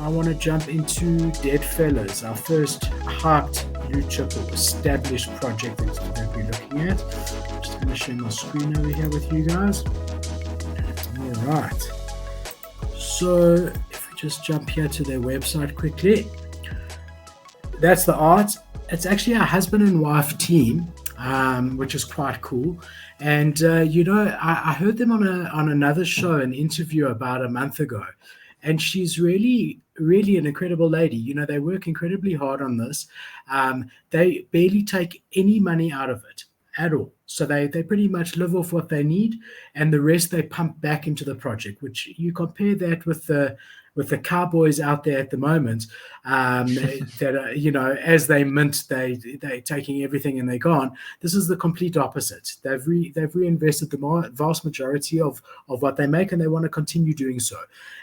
I want to jump into DeadFellaz, our first hyped blue chip or established project that we're looking at. I'm just going to share my screen over here with you guys. All right. So if we just jump here to their website quickly, that's the art. It's actually a husband and wife team, which is quite cool. And I heard them on another show, an interview about a month ago, and she's really, really an incredible lady. They work incredibly hard on this. They barely take any money out of it at all. So they pretty much live off what they need, and the rest they pump back into the project. Which you compare that with the cowboys out there at the moment, that are, as they mint, they're taking everything and they're gone. This is the complete opposite. They've reinvested the vast majority of what they make, and they want to continue doing so.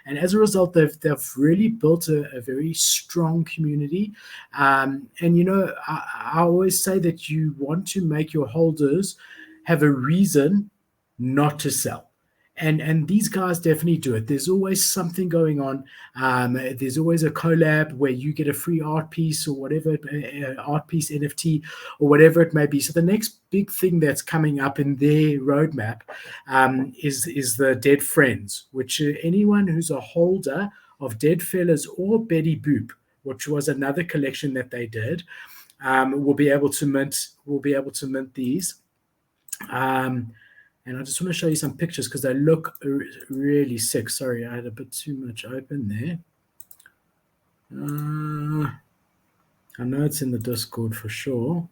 And as a result, they've really built a very strong community. And I always say that you want to make your holders have a reason not to sell. And these guys definitely do it. There's always something going on. There's always a collab where you get a free art piece or whatever, art piece NFT or whatever it may be. So the next big thing that's coming up in their roadmap is the Dead Friends, which anyone who's a holder of DeadFellaz or Betty Boop, which was another collection that they did, will be able to mint these. And I just want to show you some pictures because they look really sick. Sorry, I had a bit too much open there. I know it's in the Discord for sure.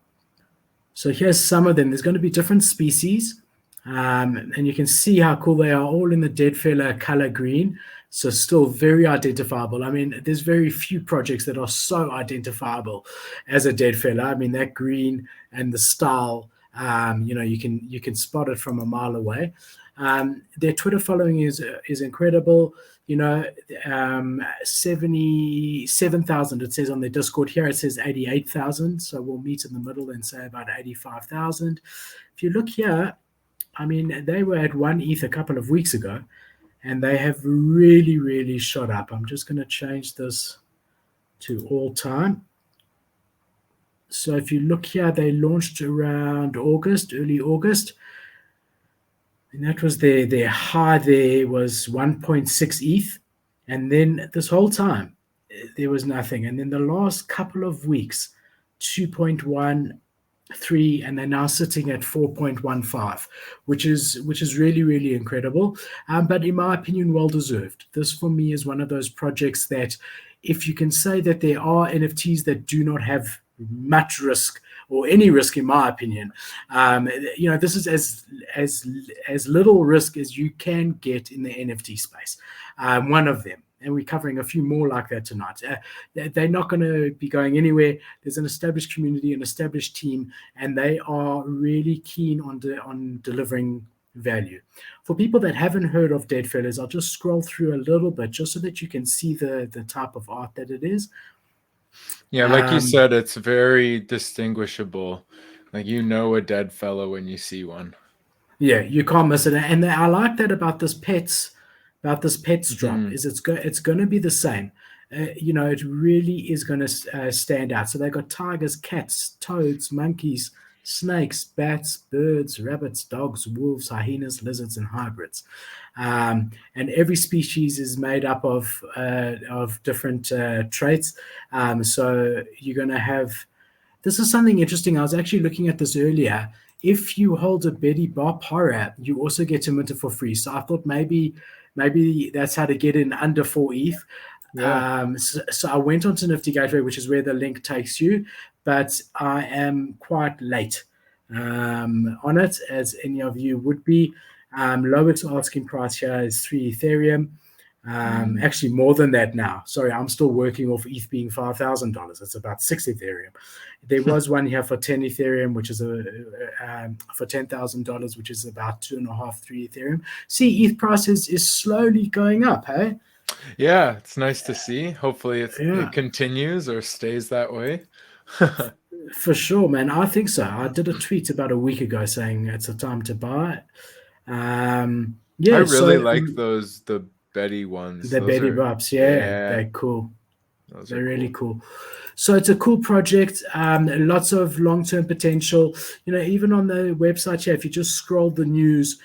So here's some of them. There's going to be different species. And you can see how cool they are, all in the DeadFellaz color green. So still very identifiable. I mean, there's very few projects that are so identifiable as a DeadFellaz. I mean, that green and the style, you can spot it from a mile away. Their Twitter following is incredible. 77,000. It says on their Discord here. It says 88,000. So we'll meet in the middle and say about 85,000. If you look here, I mean, they were at 1 ETH a couple of weeks ago, and they have really, really shot up. I'm just going to change this to all time. So if you look here, they launched around early August. And that was their high there was 1.6 ETH. And then this whole time, there was nothing. And then the last couple of weeks, 2.13, and they're now sitting at 4.15, which is really, really incredible. But in my opinion, well-deserved. This, for me, is one of those projects that if you can say that there are NFTs that do not have much risk or any risk, in my opinion, this is as little risk as you can get in the NFT space. One of them, and we're covering a few more like that tonight. They're not going to be going anywhere. There's an established community, an established team, and they are really keen on delivering value. For people that haven't heard of DeadFellaz, I'll just scroll through a little bit just so that you can see the type of art that it is. Yeah, like you said, it's very distinguishable. Like, a DeadFellaz when you see one. Yeah, you can't miss it. And I like that about this pets drop is it's going to be the same. It really is going to stand out. So they've got tigers, cats, toads, monkeys, snakes, bats, birds, rabbits, dogs, wolves, hyenas, lizards, and hybrids. And every species is made up of different traits. So you're going to have. This is something interesting. I was actually looking at this earlier. If you hold a Betty Bop horror, you also get to mint it for free. So I thought maybe that's how to get in under 4 ETH. Yeah. So I went onto Nifty Gateway, which is where the link takes you, but I am quite late on it, as any of you would be. Lowest asking price here is 3 Ethereum. Actually, more than that now. Sorry, I'm still working off ETH being $5,000. It's about 6 Ethereum. There was one here for 10 Ethereum, which is for $10,000, which is about 2.5, 3 Ethereum. See, ETH price is slowly going up, hey? Yeah, it's nice to see. Hopefully it continues or stays that way. For sure, man. I think so. I did a tweet about a week ago saying it's a time to buy. I really like the Betty ones. The Betty Bops, yeah, they're cool. They're really cool. So it's a cool project. Lots of long-term potential. Even on the website here, if you just scroll the news,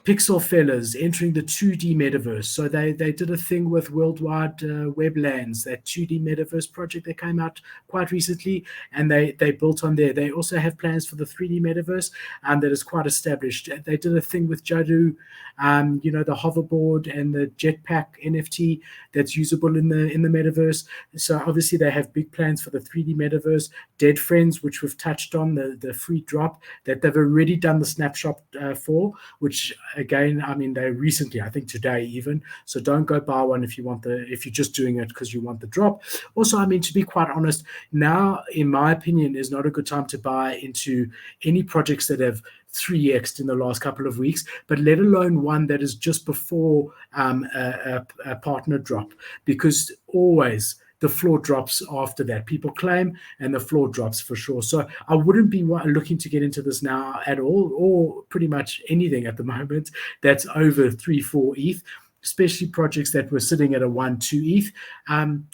DeadFellaz entering the 2D metaverse. So they did a thing with Worldwide Weblands, that 2D metaverse project that came out quite recently, and they built on there. They also have plans for the 3D metaverse that is quite established. They did a thing with Jadu, the hoverboard and the jetpack NFT that's usable in the metaverse. So obviously they have big plans for the 3D metaverse. Dead Friends, which we've touched on, the free drop that they've already done the snapshot for, which again, I mean, they recently, I think today even. So don't go buy one if you're just doing it because you want the drop. Also, I mean, to be quite honest, now in my opinion is not a good time to buy into any projects that have 3x'd in the last couple of weeks, but let alone one that is just before a partner drop, because always the floor drops after that. People claim and the floor drops for sure. So I wouldn't be looking to get into this now at all, or pretty much anything at the moment that's over 3-4 ETH, especially projects that were sitting at a 1-2 ETH,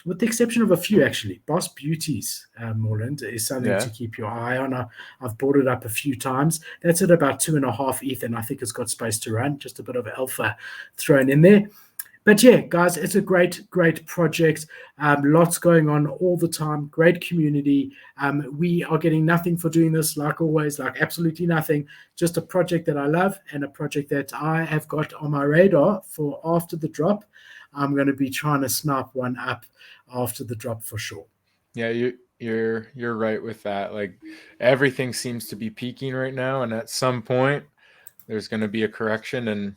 with the exception of a few actually. Boss Beauties, Moreland, is something to keep your eye on. I've brought it up a few times. That's at about 2.5 ETH, and I think it's got space to run. Just a bit of alpha thrown in there. But yeah, guys, it's a great project. Lots going on all the time. Great community. We are getting nothing for doing this, like always, like absolutely nothing. Just a project that I love and a project that I have got on my radar for after the drop. I'm going to be trying to snap one up after the drop for sure. Yeah, you're right with that. Like everything seems to be peaking right now, and at some point there's going to be a correction, and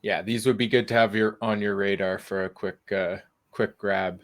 yeah, these would be good to have on your radar for a quick grab.